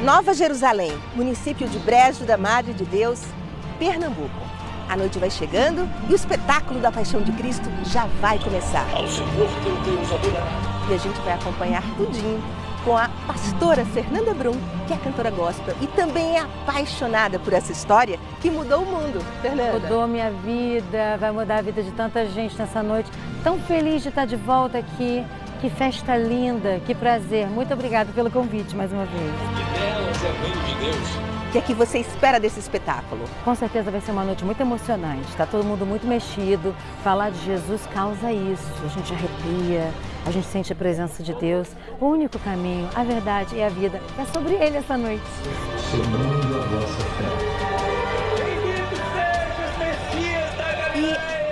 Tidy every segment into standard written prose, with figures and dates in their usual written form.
Nova Jerusalém, município de Brejo da Madre de Deus, Pernambuco. A noite vai chegando e o espetáculo da Paixão de Cristo já vai começar. Ao Senhor teu Deus adorará. E a gente vai acompanhar tudinho com a pastora Fernanda Brum, que é cantora gospel e também é apaixonada por essa história que mudou o mundo. Fernanda. Mudou minha vida, vai mudar a vida de tanta gente nessa noite. Tão feliz de estar de volta aqui. Que festa linda, que prazer. Muito obrigada pelo convite mais uma vez. E delas é o reino de Deus. O que é que você espera desse espetáculo? Com certeza vai ser uma noite muito emocionante. Está todo mundo muito mexido. Falar de Jesus causa isso. A gente arrepia, a gente sente a presença de Deus. O único caminho, a verdade e a vida é sobre Ele essa noite. Segundo a vossa fé.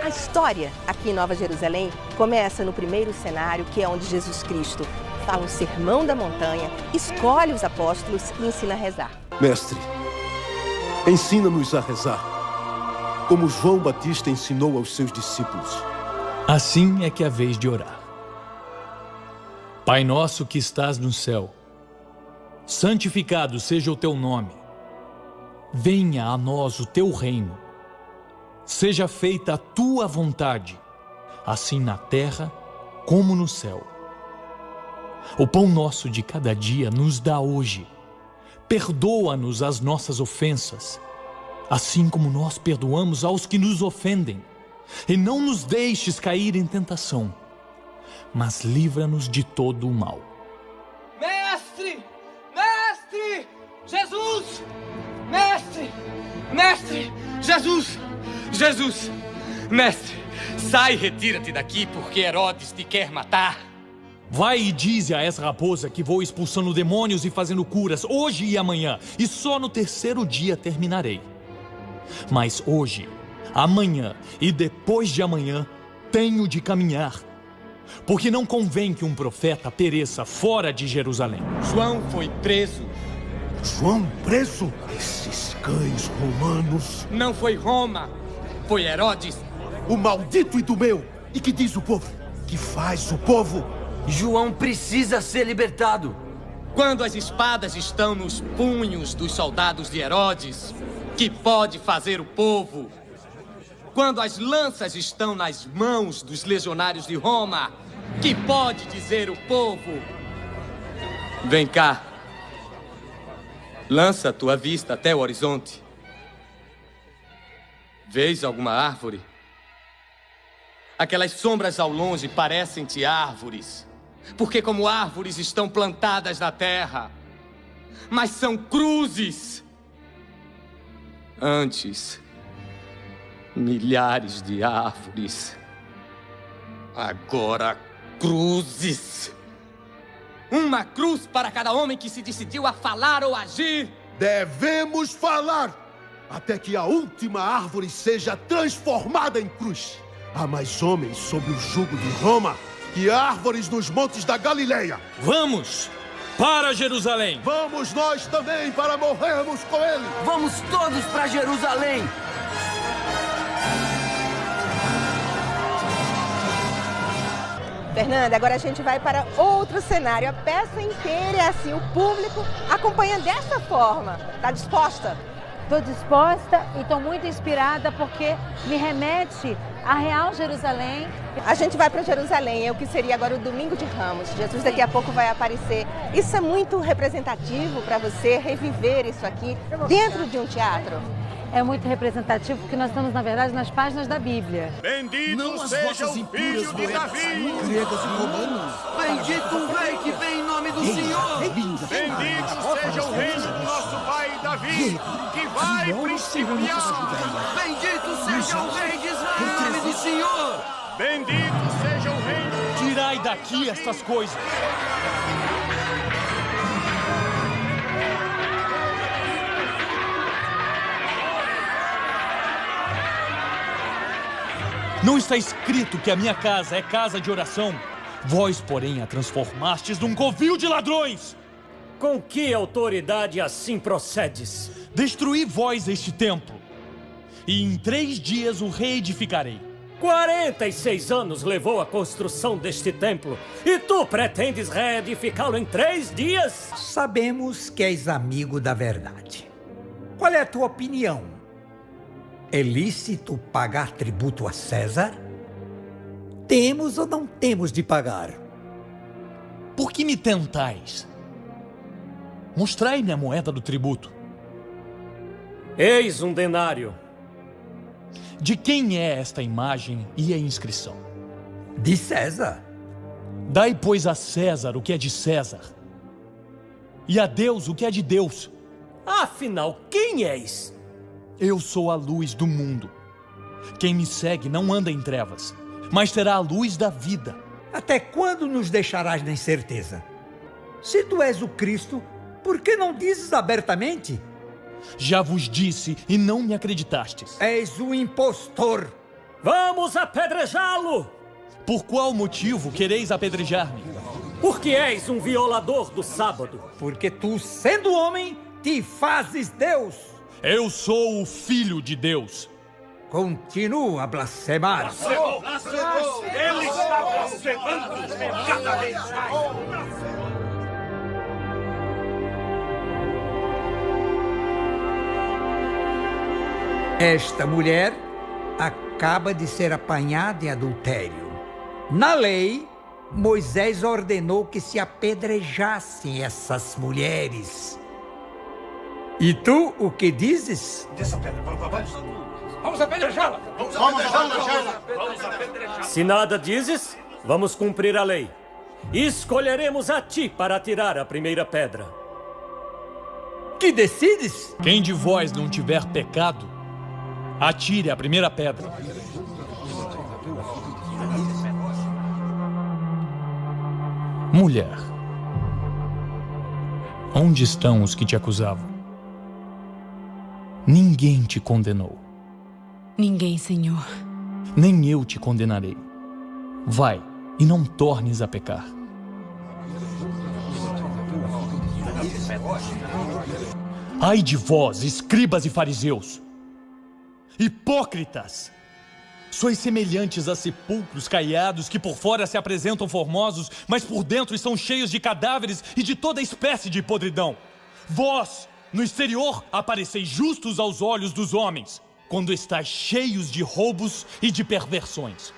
A história aqui em Nova Jerusalém começa no primeiro cenário, que é onde Jesus Cristo fala o sermão da montanha, escolhe os apóstolos e ensina a rezar. Mestre, ensina-nos a rezar, como João Batista ensinou aos seus discípulos. Assim é que é a vez de orar. Pai nosso que estás no céu, santificado seja o teu nome. Venha a nós o teu reino. Seja feita a tua vontade, assim na terra como no céu. O pão nosso de cada dia nos dá hoje. Perdoa-nos as nossas ofensas, assim como nós perdoamos aos que nos ofendem. E não nos deixes cair em tentação, mas livra-nos de todo o mal. Mestre! Mestre! Jesus! Mestre! Mestre! Jesus! Jesus! Mestre, sai e retira-te daqui, porque Herodes te quer matar. Vai e dize a essa raposa que vou expulsando demônios e fazendo curas hoje e amanhã, e só no terceiro dia terminarei. Mas hoje, amanhã e depois de amanhã, tenho de caminhar, porque não convém que um profeta pereça fora de Jerusalém. João foi preso. João preso? Esses cães romanos. Não foi Roma, foi Herodes. O maldito Idumeu. E que diz o povo? Que faz o povo? João precisa ser libertado. Quando as espadas estão nos punhos dos soldados de Herodes, que pode fazer o povo? Quando as lanças estão nas mãos dos legionários de Roma, que pode dizer o povo? Vem cá. Lança a tua vista até o horizonte. Vês alguma árvore? Aquelas sombras ao longe parecem-te árvores, porque como árvores estão plantadas na terra, mas são cruzes. Antes, milhares de árvores, agora cruzes. Uma cruz para cada homem que se decidiu a falar ou agir. Devemos falar até que a última árvore seja transformada em cruz. Há mais homens sob o jugo de Roma que árvores nos montes da Galileia. Vamos para Jerusalém. Vamos nós também para morrermos com ele. Vamos todos para Jerusalém. Fernanda, agora a gente vai para outro cenário. A peça inteira é assim, o público acompanha dessa forma. Está disposta? Estou disposta e estou muito inspirada porque me remete à Real Jerusalém. A gente vai para Jerusalém, é o que seria agora o Domingo de Ramos. Jesus daqui a pouco vai aparecer. Isso é muito representativo para você reviver isso aqui dentro de um teatro? É muito representativo porque nós estamos, na verdade, nas páginas da Bíblia. Bendito seja o filho de Davi. Gregas e romanos. Bendito o rei que vem em nome do Senhor. Bendito seja o reino do nosso pai Davi, que vai principiar. Bendito seja o rei de Israel em nome do Senhor. Bendito seja o reino. Tirai daqui estas coisas. Não está escrito que a minha casa é casa de oração? Vós, porém, a transformastes num covil de ladrões. Com que autoridade assim procedes? Destruí vós este templo, e em 3 dias o reedificarei. 46 anos levou a construção deste templo e tu pretendes reedificá-lo em 3 dias? Sabemos que és amigo da verdade. Qual é a tua opinião? É lícito pagar tributo a César? Temos ou não temos de pagar? Por que me tentais? Mostrai-me a moeda do tributo. Eis um denário. De quem é esta imagem e a inscrição? De César. Dai, pois, a César o que é de César, e a Deus o que é de Deus. Afinal, quem és? Eu sou a luz do mundo. Quem me segue não anda em trevas, mas terá a luz da vida. Até quando nos deixarás na incerteza? Se tu és o Cristo, por que não dizes abertamente? Já vos disse e não me acreditastes. És um impostor. Vamos apedrejá-lo! Por qual motivo quereis apedrejar-me? Porque és um violador do sábado. Porque tu, sendo homem, te fazes Deus. Eu sou o Filho de Deus. Continua a blasfemar. Blasfemou! Ele está blasfemando cada vez mais! Esta mulher acaba de ser apanhada em adultério. Na lei, Moisés ordenou que se apedrejassem essas mulheres. E tu, o que dizes? Desça a pedra, vamos apedrejá-la! Vamos apedrejá-la! Se nada dizes, vamos cumprir a lei. Escolheremos a ti para atirar a primeira pedra. Que decides? Quem de vós não tiver pecado, atire a primeira pedra. Mulher, onde estão os que te acusavam? Ninguém te condenou. Ninguém, Senhor. Nem eu te condenarei. Vai e não tornes a pecar. Ai de vós, escribas e fariseus! Hipócritas! Sois semelhantes a sepulcros caiados que por fora se apresentam formosos, mas por dentro estão cheios de cadáveres e de toda espécie de podridão. Vós, no exterior, apareceis justos aos olhos dos homens, quando estáis cheios de roubos e de perversões.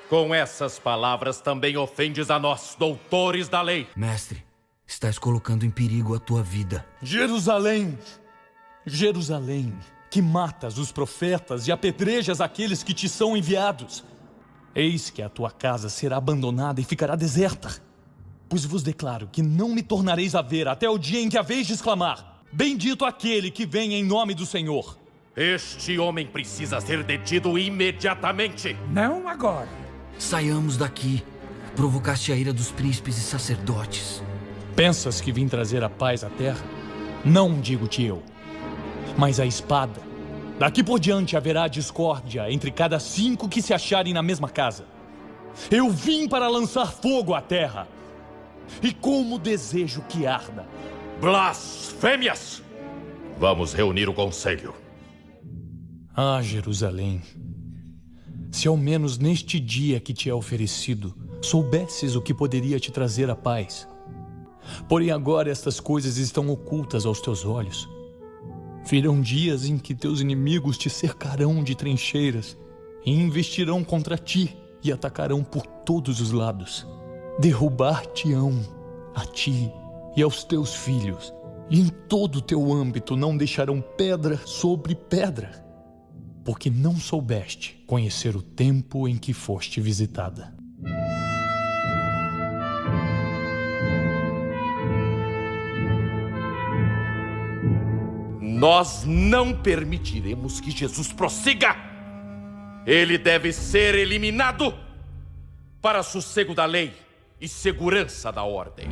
Com essas palavras também ofendes a nós, doutores da lei. Mestre, estás colocando em perigo a tua vida. Jerusalém! Jerusalém! Que matas os profetas e apedrejas aqueles que te são enviados. Eis que a tua casa será abandonada e ficará deserta. Pois vos declaro que não me tornareis a ver até o dia em que haveis de exclamar: bendito aquele que vem em nome do Senhor. Este homem precisa ser detido imediatamente. Não agora. Saiamos daqui. Provocaste a ira dos príncipes e sacerdotes. Pensas que vim trazer a paz à terra? Não digo-te eu, mas a espada. Daqui por diante haverá discórdia entre cada 5 que se acharem na mesma casa. Eu vim para lançar fogo à terra, e como desejo que arda. Blasfêmias! Vamos reunir o conselho. Ah, Jerusalém, se ao menos neste dia que te é oferecido, soubesses o que poderia te trazer a paz. Porém agora estas coisas estão ocultas aos teus olhos. Virão dias em que teus inimigos te cercarão de trincheiras e investirão contra ti e atacarão por todos os lados. Derrubar-te-ão a ti e aos teus filhos, e em todo o teu âmbito não deixarão pedra sobre pedra, porque não soubeste conhecer o tempo em que foste visitada. Nós não permitiremos que Jesus prossiga. Ele deve ser eliminado para sossego da lei e segurança da ordem.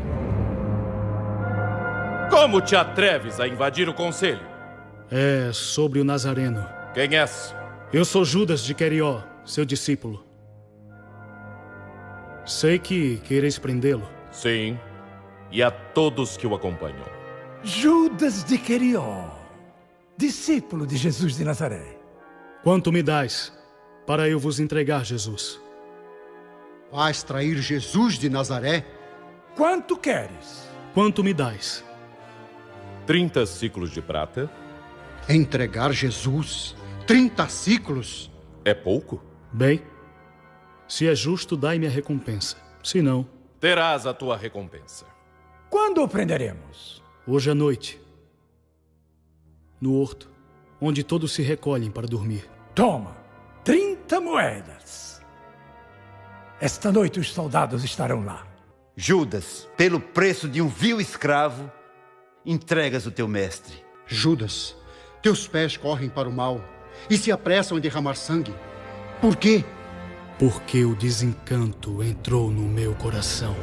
Como te atreves a invadir o conselho? É sobre o Nazareno. Quem és? Eu sou Judas de Querió, seu discípulo. Sei que quereis prendê-lo. Sim, e a todos que o acompanham. Judas de Querió, discípulo de Jesus de Nazaré. Quanto me dás? para eu vos entregar Jesus. Vais trair Jesus de Nazaré? Quanto queres? Quanto me dais? 30 ciclos de prata. Entregar Jesus? 30 ciclos? É pouco? Bem, se é justo, dai-me a recompensa. Se não... terás a tua recompensa. Quando o prenderemos? Hoje à noite. No horto, onde todos se recolhem para dormir. Toma, 30 moedas. Esta noite os soldados estarão lá. Judas, pelo preço de um vil escravo, entregas o teu mestre. Judas, teus pés correm para o mal e se apressam em derramar sangue. Por quê? Porque o desencanto entrou no meu coração.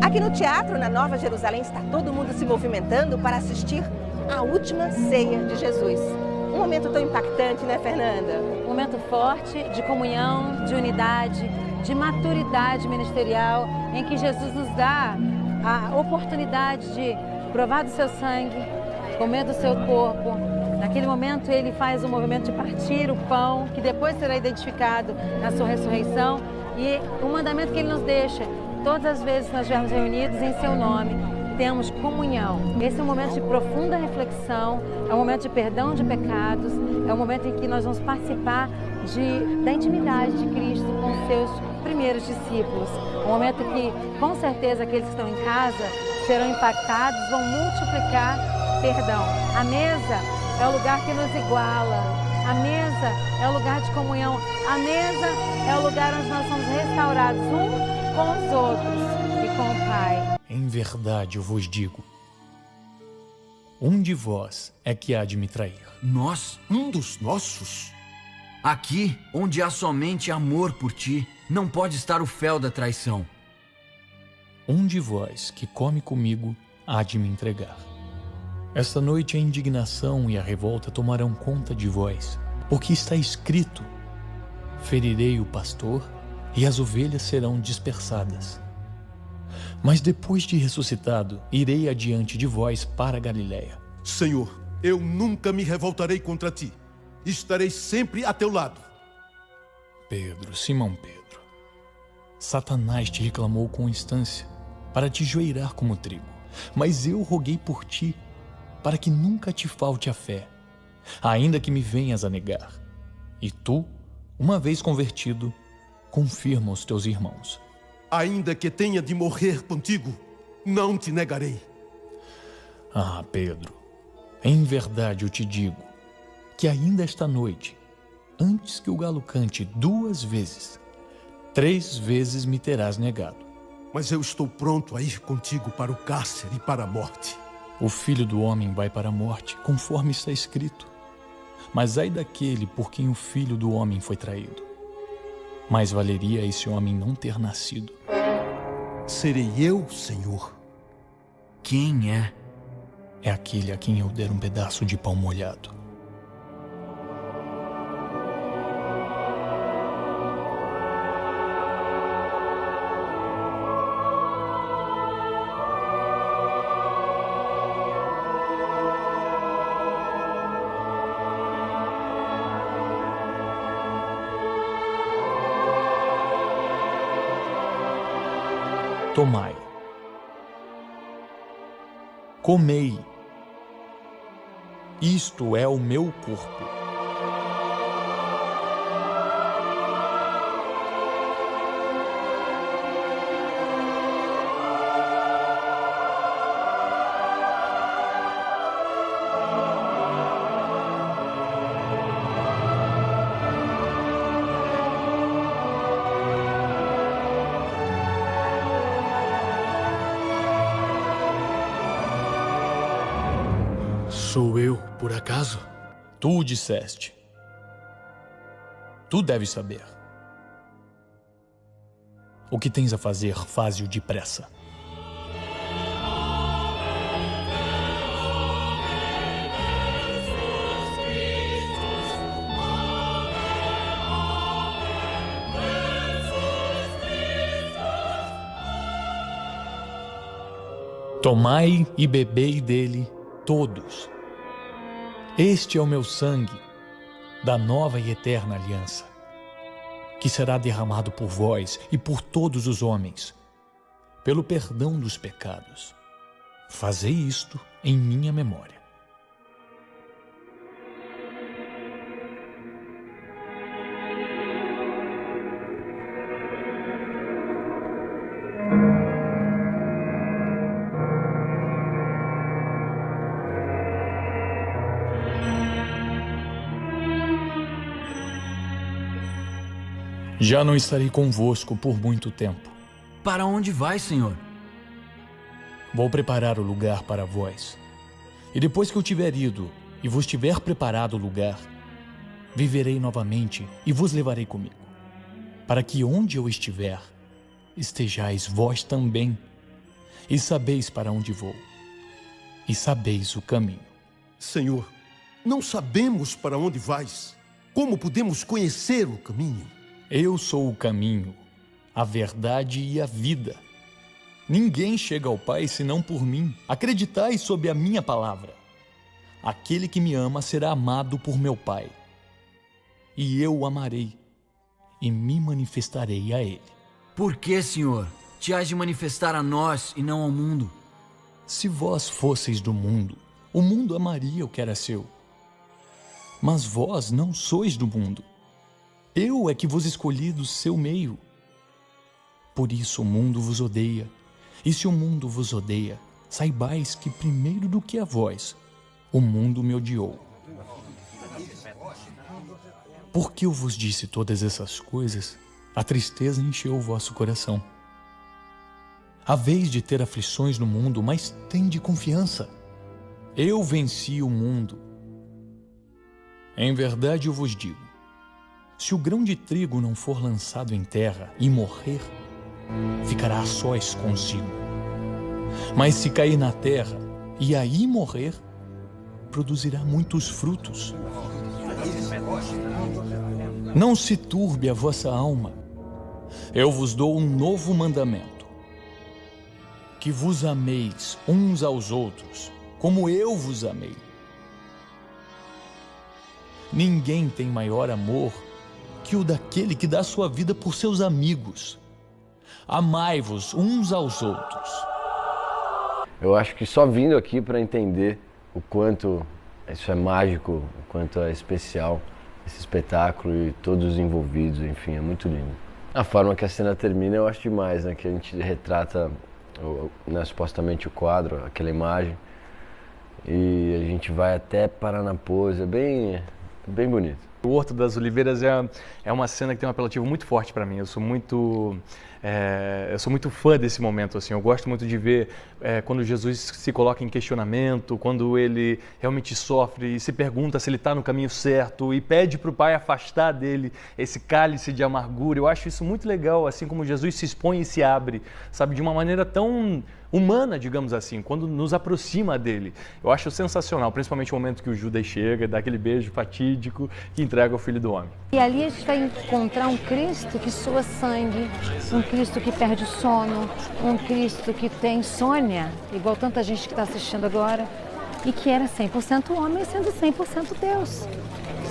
Aqui no teatro, na Nova Jerusalém, está todo mundo se movimentando para assistir à última ceia de Jesus. Um momento tão impactante, né, Fernanda? Um momento forte de comunhão, de unidade, de maturidade ministerial, em que Jesus nos dá a oportunidade de provar do seu sangue, comer do seu corpo. Naquele momento ele faz o movimento de partir o pão, que depois será identificado na sua ressurreição. E o mandamento que ele nos deixa, todas as vezes que nós estivermos reunidos em seu nome, temos comunhão. Esse é um momento de profunda reflexão, é um momento de perdão de pecados, é um momento em que nós vamos participar da intimidade de Cristo com seus primeiros discípulos. Um momento que, com certeza, aqueles que estão em casa serão impactados, vão multiplicar perdão. A mesa é o lugar que nos iguala. A mesa é o lugar de comunhão. A mesa é o lugar onde nós somos restaurados uns com os outros e com o Pai. Em verdade eu vos digo, um de vós é que há de me trair. Nós? Um dos nossos? Aqui, onde há somente amor por ti, não pode estar o fel da traição. Um de vós que come comigo há de me entregar. Esta noite a indignação e a revolta tomarão conta de vós, porque está escrito: ferirei o pastor e as ovelhas serão dispersadas. Mas depois de ressuscitado, irei adiante de vós para a Galiléia. Senhor, eu nunca me revoltarei contra ti. Estarei sempre a teu lado. Pedro, Simão Pedro, Satanás te reclamou com instância para te joeirar como trigo. Mas eu roguei por ti, para que nunca te falte a fé, ainda que me venhas a negar. E tu, uma vez convertido, confirma os teus irmãos. Ainda que tenha de morrer contigo, não te negarei. Ah, Pedro, em verdade eu te digo que ainda esta noite, antes que o galo cante 2 vezes, 3 vezes me terás negado. Mas eu estou pronto a ir contigo para o cárcere e para a morte. O Filho do Homem vai para a morte, conforme está escrito. Mas ai daquele por quem o Filho do Homem foi traído. Mais valeria esse homem não ter nascido. Serei eu, Senhor? Quem é? É aquele a quem eu der um pedaço de pão molhado. Tomai, comei, isto é o meu corpo. Sou eu, por acaso? Tu o disseste. Tu deves saber. O que tens a fazer, faze-o depressa. Tomai e bebei dele todos, Este é o meu sangue da nova e eterna aliança, que será derramado por vós e por todos os homens, pelo perdão dos pecados. Fazei isto em minha memória. Já não estarei convosco por muito tempo. Para onde vai, Senhor? Vou preparar o lugar para vós. E depois que eu tiver ido e vos tiver preparado o lugar, viverei novamente e vos levarei comigo, para que onde eu estiver, estejais vós também, e sabeis para onde vou, e sabeis o caminho. Senhor, não sabemos para onde vais. Como podemos conhecer o caminho? Eu sou o caminho, a verdade e a vida. Ninguém chega ao Pai senão por mim. Acreditai sob a minha palavra. Aquele que me ama será amado por meu Pai. E eu o amarei e me manifestarei a ele. Por que, Senhor? Te hás de manifestar a nós e não ao mundo? Se vós fosseis do mundo, o mundo amaria o que era seu. Mas vós não sois do mundo. Eu é que vos escolhi do seu meio. Por isso o mundo vos odeia. E se o mundo vos odeia, saibais que primeiro do que a vós, o mundo me odiou. Porque eu vos disse todas essas coisas, a tristeza encheu o vosso coração. Haveis de ter aflições no mundo, mas tende confiança. Eu venci o mundo. Em verdade eu vos digo, se o grão de trigo não for lançado em terra e morrer, ficará a sós consigo. Mas se cair na terra e aí morrer, produzirá muitos frutos. Não se turbe a vossa alma. Eu vos dou um novo mandamento: que vos ameis uns aos outros, como eu vos amei. Ninguém tem maior amor que o daquele que dá sua vida por seus amigos. Amai-vos uns aos outros. Eu acho que só vindo aqui para entender o quanto isso é mágico, o quanto é especial, esse espetáculo e todos os envolvidos, enfim, é muito lindo. A forma que a cena termina eu acho demais, né? Que a gente retrata, né, supostamente o quadro, aquela imagem, e a gente vai até parar na pose, é bem bonito. O Horto das Oliveiras é uma cena que tem um apelativo muito forte para mim. Eu sou muito fã desse momento, assim. Eu gosto muito de ver quando Jesus se coloca em questionamento, quando ele realmente sofre e se pergunta se ele está no caminho certo e pede para o Pai afastar dele esse cálice de amargura. Eu acho isso muito legal, assim como Jesus se expõe e se abre, sabe, de uma maneira tão humana, digamos assim, quando nos aproxima dele. Eu acho sensacional, principalmente o momento que o Judas chega, dá aquele beijo fatídico que entrega o Filho do Homem. E ali a gente vai encontrar um Cristo que sua sangue, um Cristo que perde o sono, um Cristo que tem insônia, igual tanta gente que está assistindo agora, e que era 100% homem sendo 100% Deus.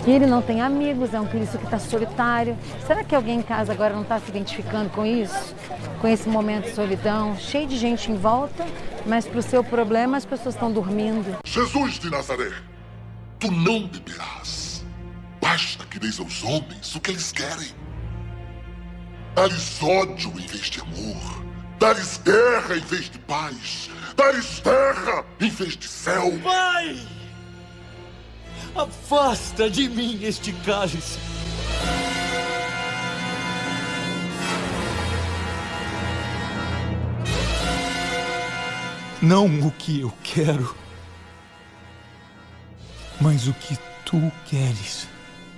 E ele não tem amigos, é um Cristo que está solitário. Será que alguém em casa agora não está se identificando com isso? Com esse momento de solidão, cheio de gente em volta, mas para o seu problema as pessoas estão dormindo. Jesus de Nazaré, tu não beberás. Basta que deis aos homens o que eles querem. Dá-lhes ódio em vez de amor. Dá-lhes guerra em vez de paz. Dá-lhes terra em vez de céu. Pai! Afasta de mim este cálice. Não o que eu quero, mas o que tu queres.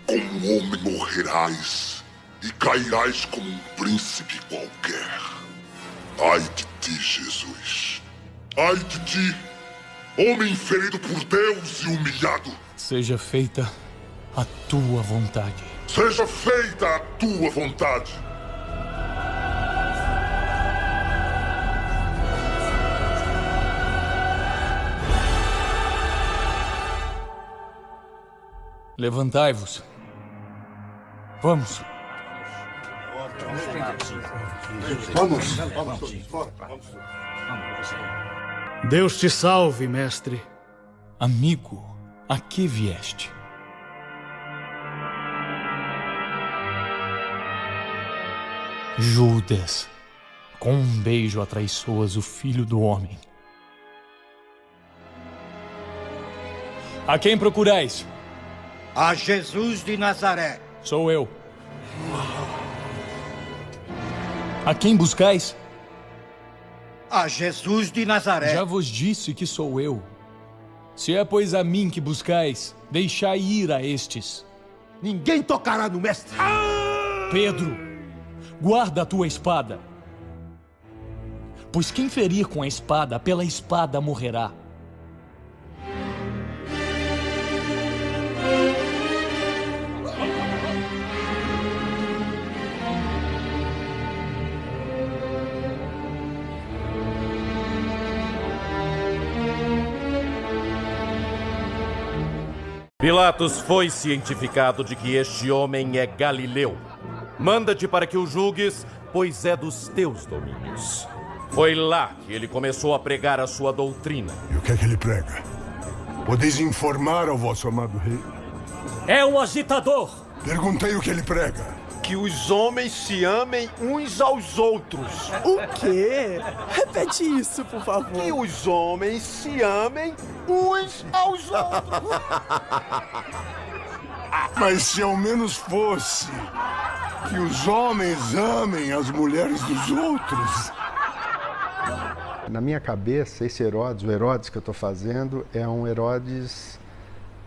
Como homem morrerás e cairás como um príncipe qualquer. Ai de ti, Jesus. Ai de ti, homem ferido por Deus e humilhado. Seja feita a tua vontade. Seja feita a tua vontade. Levantai-vos. Vamos. Vamos. Deus te salve, mestre. Amigo, a que vieste? Judas, com um beijo atraiçoas o Filho do Homem. A quem procurais? A Jesus de Nazaré. Sou eu. A quem buscais? A Jesus de Nazaré. Já vos disse que sou eu. Se é, pois, a mim que buscais, deixai ir a estes. Ninguém tocará no mestre. Pedro, guarda a tua espada. Pois quem ferir com a espada, pela espada morrerá. Pilatos foi cientificado de que este homem é galileu. Manda-te para que o julgues, pois é dos teus domínios. Foi lá que ele começou a pregar a sua doutrina. E o que é que ele prega? Podeis informar ao vosso amado rei? É um agitador! Perguntei o que ele prega. Que os homens se amem uns aos outros. O quê? Repete isso, por favor. Que os homens se amem uns aos outros. Mas se ao menos fosse que os homens amem as mulheres dos outros. Na minha cabeça, esse Herodes, o Herodes que eu estou fazendo, é um Herodes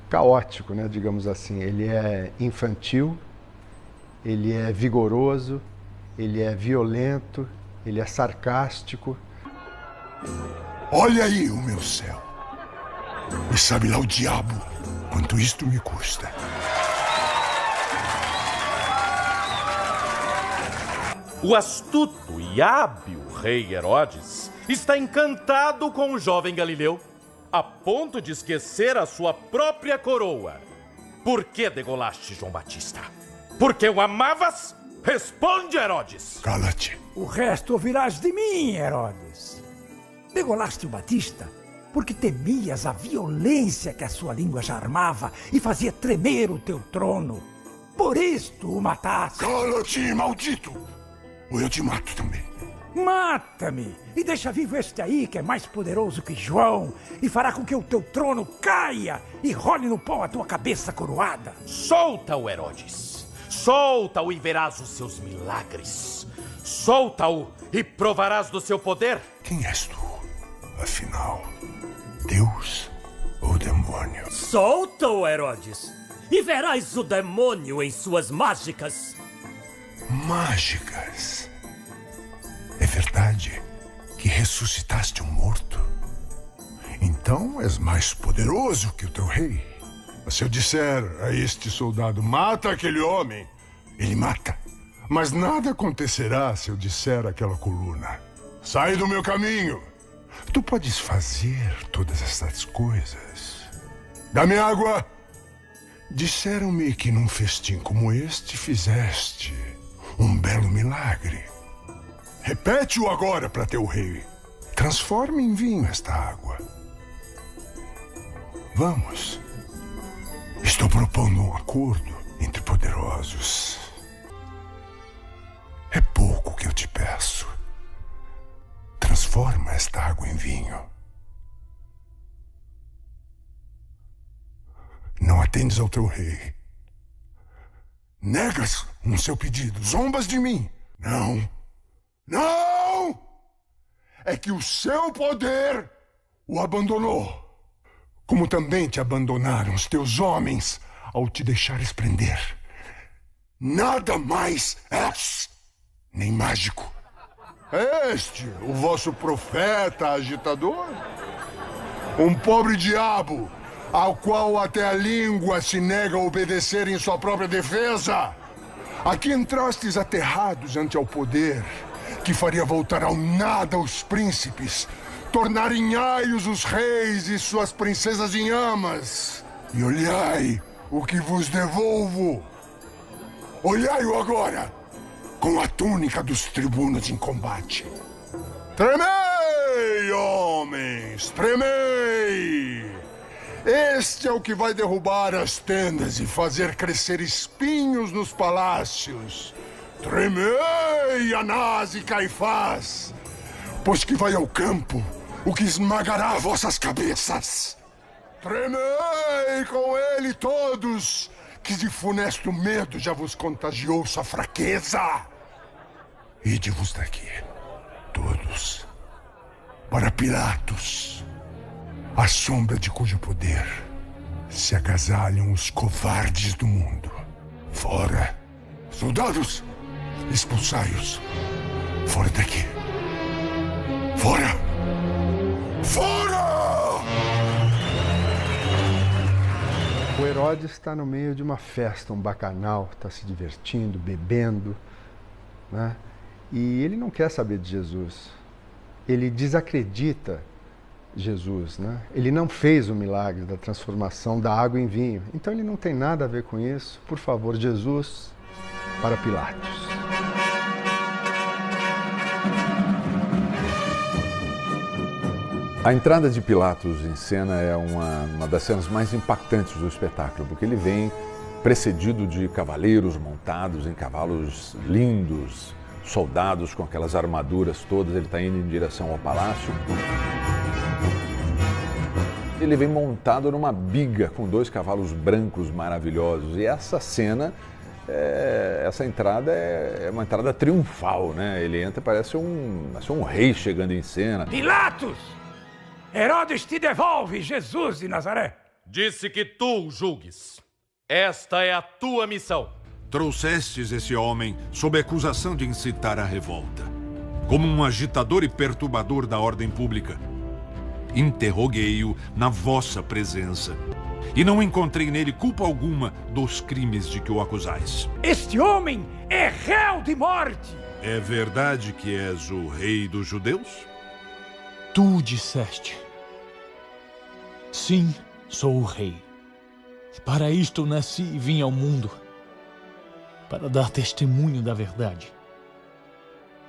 caótico, né, digamos assim. Ele é infantil, ele é vigoroso, ele é violento, ele é sarcástico. Olha aí o meu céu. E sabe lá o diabo quanto isto me custa. O astuto e hábil rei Herodes está encantado com o jovem Galileu, a ponto de esquecer a sua própria coroa. Por que degolaste João Batista? Porque o amavas? Responde, Herodes! Cala-te. O resto ouvirás de mim, Herodes. Degolaste o Batista porque temias a violência que a sua língua já armava e fazia tremer o teu trono. Por isto o mataste. Cala-te, maldito! Ou eu te mato também. Mata-me e deixa vivo este aí que é mais poderoso que João e fará com que o teu trono caia e role no pó a tua cabeça coroada. Solta-o, Herodes. Solta-o e verás os seus milagres. Solta-o e provarás do seu poder. Quem és tu, afinal? Deus ou demônio? Solta-o, Herodes, e verás o demônio em suas mágicas. Mágicas? É verdade que ressuscitaste um morto? Então és mais poderoso que o teu rei. Mas se eu disser a este soldado, mata aquele homem, ele mata. Mas nada acontecerá se eu disser àquela coluna, sai do meu caminho. Tu podes fazer todas essas coisas. Dá-me água. Disseram-me que num festim como este fizeste um belo milagre. Repete-o agora para teu rei. Transforme em vinho esta água. Vamos. Estou propondo um acordo entre poderosos. É pouco que eu te peço. Transforma esta água em vinho. Não atendes ao teu rei. Negas um seu pedido. Zombas de mim. Não. Não! É que o seu poder o abandonou. Como também te abandonaram os teus homens ao te deixares prender. Nada mais és, nem mágico. É este o vosso profeta agitador? Um pobre diabo, ao qual até a língua se nega a obedecer em sua própria defesa. Aqui entrastes aterrados ante ao poder, que faria voltar ao nada os príncipes, tornar em aios os reis e suas princesas em amas. E olhai o que vos devolvo. Olhai-o agora, com a túnica dos tribunos em combate. Tremei, homens, tremei! Este é o que vai derrubar as tendas e fazer crescer espinhos nos palácios. Tremei, Anás e Caifás, pois que vai ao campo o que esmagará vossas cabeças. Tremei com ele todos, que de funesto medo já vos contagiou sua fraqueza. Ide-vos daqui, todos, para Pilatos, a sombra de cujo poder se agasalham os covardes do mundo. Fora! Soldados, expulsai-os. Fora daqui. Fora! Fora! O Herodes está no meio de uma festa, um bacanal, está se divertindo, bebendo, né? E ele não quer saber de Jesus. Ele desacredita Jesus, né? Ele não fez o milagre da transformação da água em vinho. Então ele não tem nada a ver com isso. Por favor, Jesus, para Pilatos. A entrada de Pilatos em cena é uma das cenas mais impactantes do espetáculo, porque ele vem precedido de cavaleiros montados em cavalos lindos, soldados com aquelas armaduras todas, ele está indo em direção ao palácio. Ele vem montado numa biga com 2 cavalos brancos maravilhosos, e essa cena, essa entrada é uma entrada triunfal, né? Ele entra, parece um rei chegando em cena. Pilatos! Herodes te devolve, Jesus de Nazaré. Disse que tu o julgues. Esta é a tua missão. Trouxestes esse homem sob acusação de incitar a revolta, como um agitador e perturbador da ordem pública. Interroguei-o na vossa presença e não encontrei nele culpa alguma dos crimes de que o acusais. Este homem é réu de morte. É verdade que és o rei dos judeus? Tu disseste. Sim, sou o rei. Para isto nasci e vim ao mundo, para dar testemunho da verdade.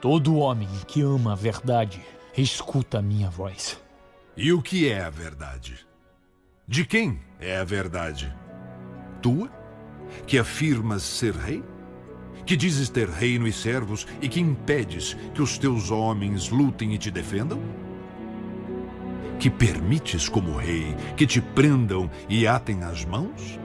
Todo homem que ama a verdade escuta a minha voz. E o que é a verdade? De quem é a verdade? Tua, que afirmas ser rei? Que dizes ter reino e servos e que impedes que os teus homens lutem e te defendam? Que permites como rei que te prendam e atem as mãos?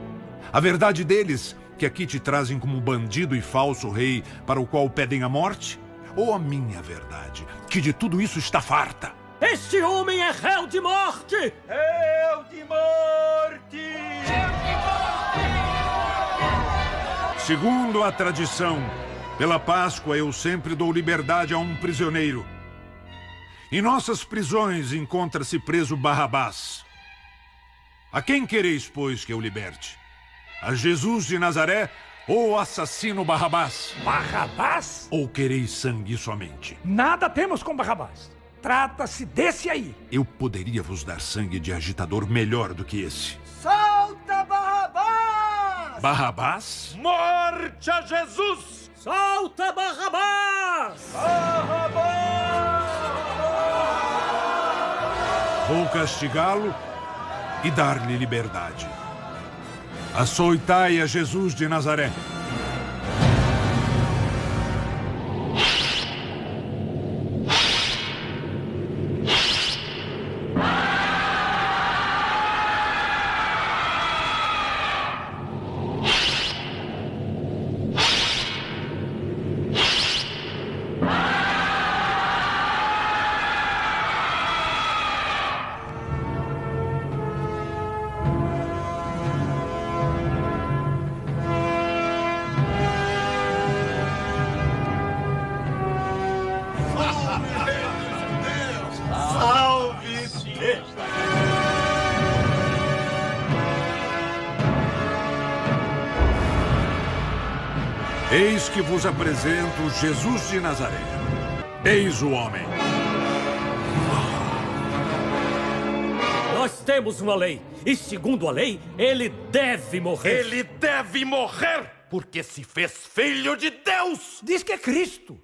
A verdade deles, que aqui te trazem como bandido e falso rei para o qual pedem a morte? Ou a minha verdade, que de tudo isso está farta? Este homem é réu de morte! Réu de morte! Segundo a tradição, pela Páscoa eu sempre dou liberdade a um prisioneiro. Em nossas prisões encontra-se preso Barrabás. A quem quereis, pois, que eu liberte? A Jesus de Nazaré ou o assassino Barrabás? Barrabás? Ou quereis sangue somente? Nada temos com Barrabás. Trata-se desse aí. Eu poderia vos dar sangue de agitador melhor do que esse. Solta Barrabás! Barrabás? Morte a Jesus! Solta Barrabás! Barrabás! Vou castigá-lo e dar-lhe liberdade. Açoitai a Jesus de Nazaré. Eis que vos apresento Jesus de Nazaré. Eis o homem. Nós temos uma lei. E segundo a lei, ele deve morrer. Ele deve morrer porque se fez filho de Deus. Diz que é Cristo,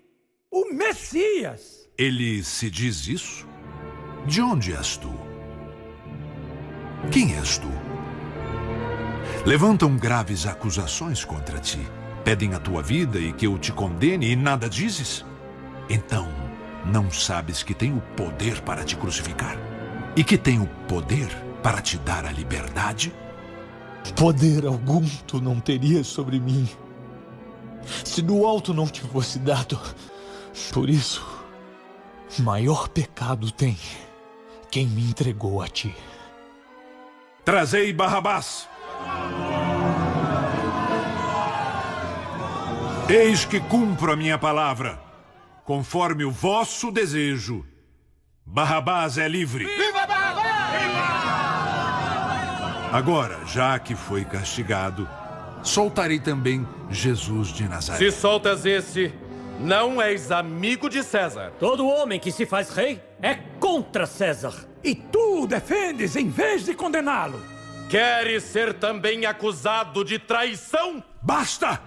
o Messias. Ele se diz isso? De onde és tu? Quem és tu? Levantam graves acusações contra ti. Pedem a tua vida e que eu te condene e nada dizes? Então, não sabes que tenho poder para te crucificar? E que tenho poder para te dar a liberdade? Poder algum tu não terias sobre mim, se do alto não te fosse dado. Por isso, maior pecado tem quem me entregou a ti. Trazei Barrabás. Eis que cumpro a minha palavra, conforme o vosso desejo. Barrabás é livre. Viva Barrabás! Agora, já que foi castigado, soltarei também Jesus de Nazaré. Se soltas esse, não és amigo de César. Todo homem que se faz rei é contra César. E tu defendes em vez de condená-lo. Queres ser também acusado de traição? Basta!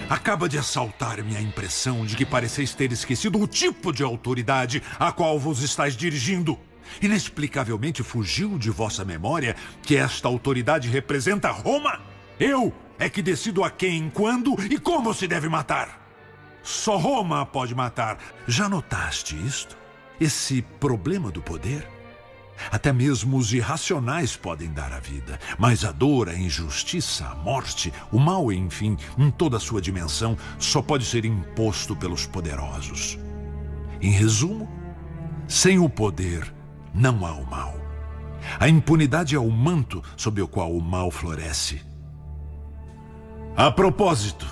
Acaba de assaltar-me a impressão de que pareceis ter esquecido o tipo de autoridade a qual vos estáis dirigindo. Inexplicavelmente fugiu de vossa memória que esta autoridade representa Roma. Eu é que decido a quem, quando e como se deve matar. Só Roma pode matar. Já notaste isto? Esse problema do poder? Até mesmo os irracionais podem dar a vida, mas a dor, a injustiça, a morte, o mal, enfim, em toda a sua dimensão, só pode ser imposto pelos poderosos. Em resumo, sem o poder, não há o mal. A impunidade é o manto sob o qual o mal floresce. A propósito,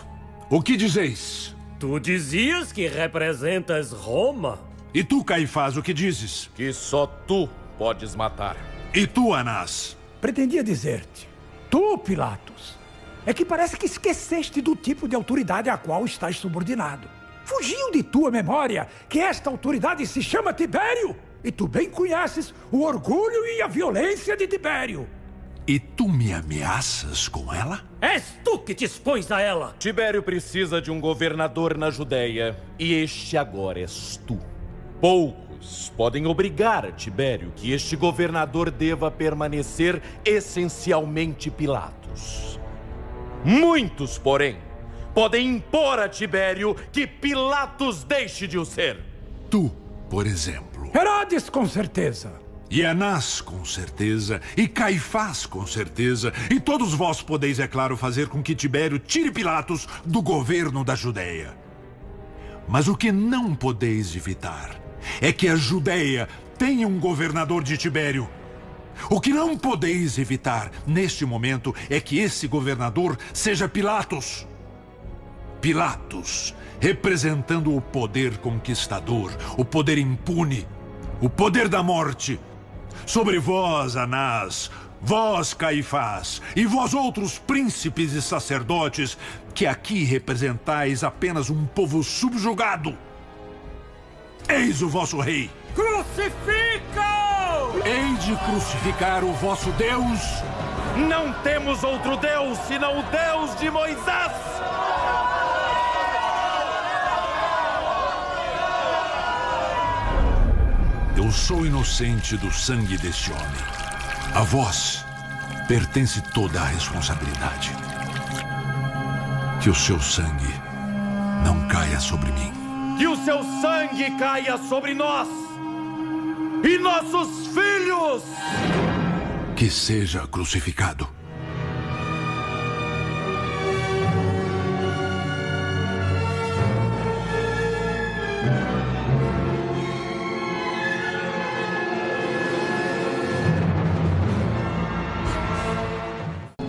o que dizeis? Tu dizias que representas Roma? E tu, Caifás, o que dizes? Que só tu podes matar. E tu, Anás? Pretendia dizer-te, tu, Pilatos, é que parece que esqueceste do tipo de autoridade a qual estás subordinado. Fugiu de tua memória que esta autoridade se chama Tibério, e tu bem conheces o orgulho e a violência de Tibério. E tu me ameaças com ela? És tu que te expões a ela. Tibério precisa de um governador na Judéia, e este agora és tu. Poucos podem obrigar a Tibério que este governador deva permanecer essencialmente Pilatos. Muitos, porém, podem impor a Tibério que Pilatos deixe de o ser. Tu, por exemplo. Herodes, com certeza. E Anás, com certeza. E Caifás, com certeza. E todos vós podeis, é claro, fazer com que Tibério tire Pilatos do governo da Judéia. Mas o que não podeis evitar é que a Judéia tenha um governador de Tibério. O que não podeis evitar, neste momento, é que esse governador seja Pilatos. Pilatos, representando o poder conquistador, o poder impune, o poder da morte. Sobre vós, Anás, vós, Caifás, e vós outros príncipes e sacerdotes, que aqui representais apenas um povo subjugado. Eis o vosso rei. Crucificam! Hei de crucificar o vosso Deus. Não temos outro Deus senão o Deus de Moisés. Eu sou inocente do sangue deste homem. A vós pertence toda a responsabilidade. Que o seu sangue não caia sobre mim. Que o seu sangue caia sobre nós e nossos filhos. Que seja crucificado.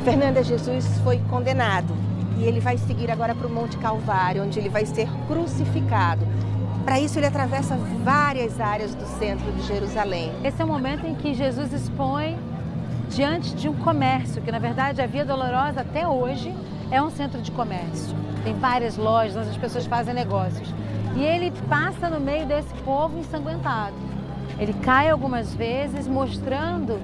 Fernanda, Jesus foi condenado e ele vai seguir agora para o Monte Calvário, onde ele vai ser crucificado. Para isso, ele atravessa várias áreas do centro de Jerusalém. Esse é o momento em que Jesus expõe diante de um comércio, que na verdade a Via Dolorosa até hoje é um centro de comércio. Tem várias lojas onde as pessoas fazem negócios. E ele passa no meio desse povo ensanguentado. Ele cai algumas vezes mostrando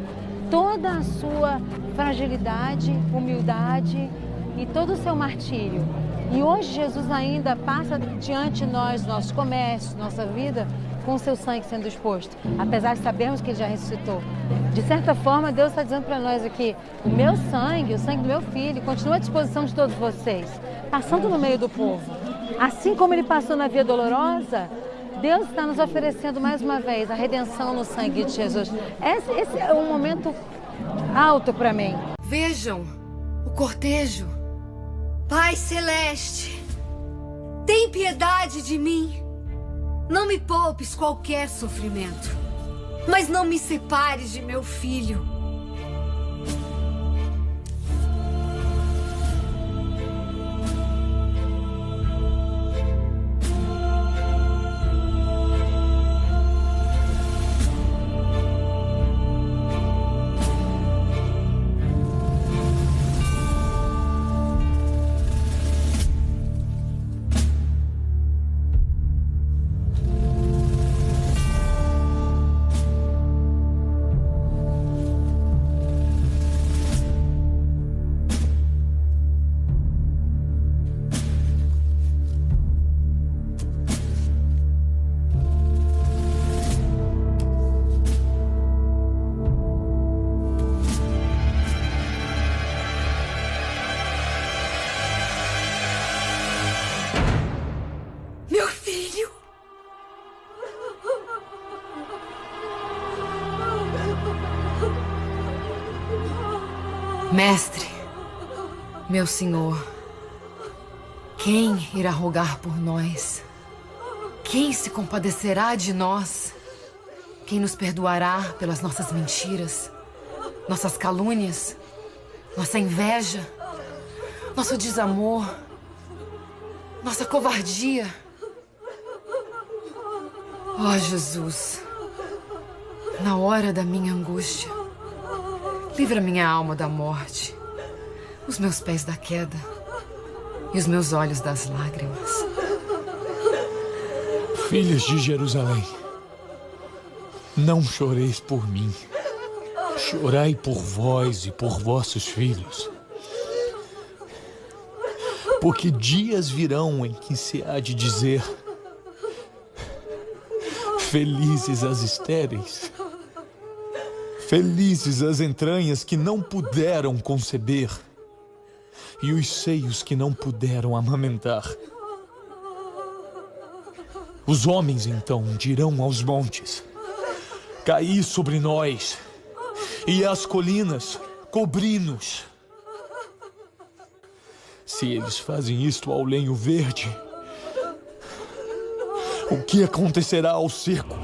toda a sua fragilidade, humildade e todo o seu martírio. E hoje Jesus ainda passa diante de nós, nossos comércios, nossa vida, com o seu sangue sendo exposto, apesar de sabermos que ele já ressuscitou. De certa forma, Deus está dizendo para nós aqui, o meu sangue, o sangue do meu filho, continua à disposição de todos vocês, passando no meio do povo. Assim como ele passou na Via Dolorosa, Deus está nos oferecendo mais uma vez a redenção no sangue de Jesus. Esse é um momento alto para mim. Vejam o cortejo. Pai Celeste, tem piedade de mim. Não me poupes qualquer sofrimento, mas não me separes de meu filho. Mestre, meu Senhor, quem irá rogar por nós? Quem se compadecerá de nós? Quem nos perdoará pelas nossas mentiras, nossas calúnias, nossa inveja, nosso desamor, nossa covardia? Ó Jesus, na hora da minha angústia, livra minha alma da morte, os meus pés da queda e os meus olhos das lágrimas. Filhas de Jerusalém, não choreis por mim. Chorai por vós e por vossos filhos. Porque dias virão em que se há de dizer: felizes as estéreis, felizes as entranhas que não puderam conceber e os seios que não puderam amamentar. Os homens então dirão aos montes: caí sobre nós, e às colinas, cobri-nos. Se eles fazem isto ao lenho verde, o que acontecerá ao seco?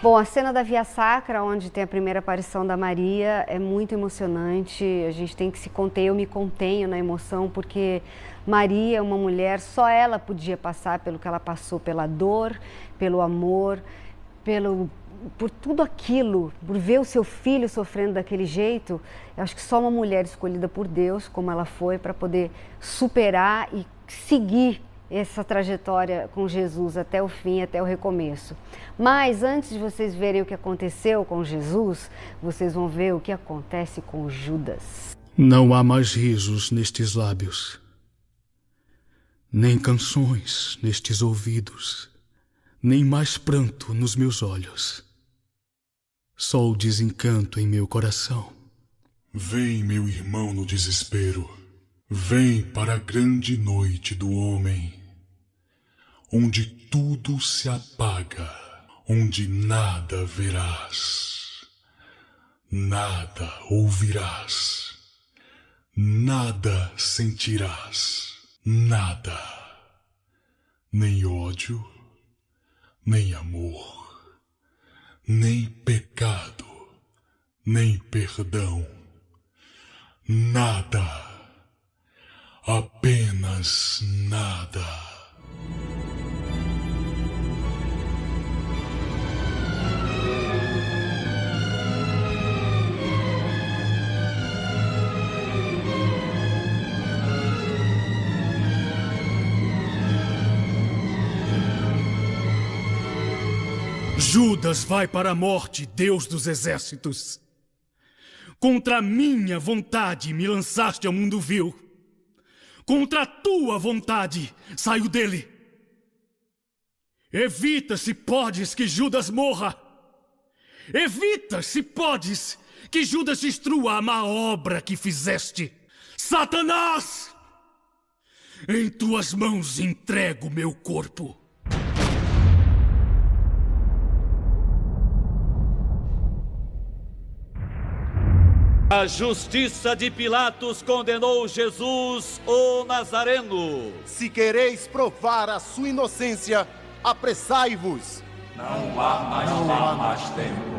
Bom, a cena da Via Sacra, onde tem a primeira aparição da Maria, é muito emocionante. A gente tem que se conter, eu me contenho na emoção, porque Maria é uma mulher, só ela podia passar pelo que ela passou, pela dor, pelo amor, por tudo aquilo, por ver o seu filho sofrendo daquele jeito. Eu acho que só uma mulher escolhida por Deus, como ela foi, para poder superar e seguir essa trajetória com Jesus até o fim, até o recomeço. Mas antes de vocês verem o que aconteceu com Jesus, vocês vão ver o que acontece com Judas. Não há mais risos nestes lábios, nem canções nestes ouvidos, nem mais pranto nos meus olhos. Só o desencanto em meu coração. Vem, meu irmão, no desespero. Vem para a grande noite do homem, onde tudo se apaga, onde nada verás, nada ouvirás, nada sentirás, nada, nem ódio, nem amor, nem pecado, nem perdão, nada. Apenas nada. Judas vai para a morte, Deus dos exércitos. Contra a minha vontade me lançaste ao mundo vil. Contra a tua vontade saio dele. Evita, se podes, que Judas morra. Evita, se podes, que Judas destrua a má obra que fizeste. Satanás! Em tuas mãos entrego meu corpo. A justiça de Pilatos condenou Jesus, o Nazareno. Se quereis provar a sua inocência, apressai-vos. Não há mais tempo.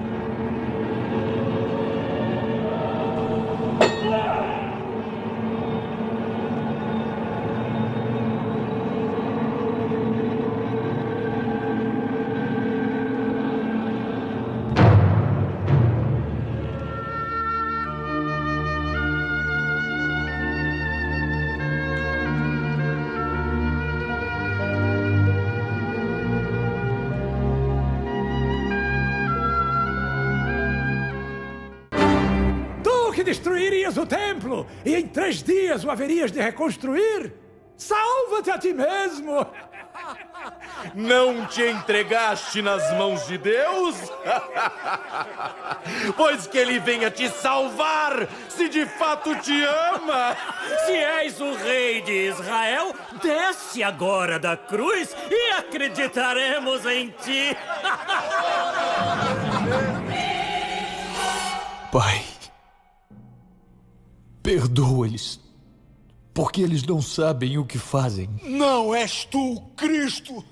Destruirias o templo e em 3 dias o haverias de reconstruir? Salva-te a ti mesmo! Não te entregaste nas mãos de Deus? Pois que ele venha te salvar, se de fato te ama. Se és o rei de Israel, desce agora da cruz e acreditaremos em ti. Pai, perdoa-lhes, porque eles não sabem o que fazem. Não és tu o Cristo,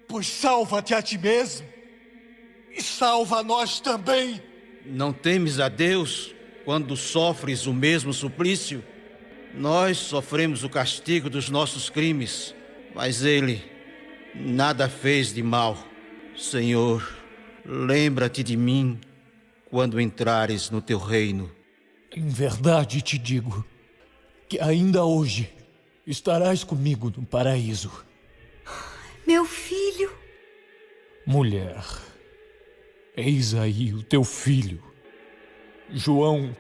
pois salva-te a ti mesmo e salva a nós também. Não temes a Deus quando sofres o mesmo suplício? Nós sofremos o castigo dos nossos crimes, mas Ele nada fez de mal. Senhor, lembra-te de mim quando entrares no teu reino. Em verdade te digo que ainda hoje estarás comigo no paraíso. Meu filho. Mulher, eis aí o teu filho. João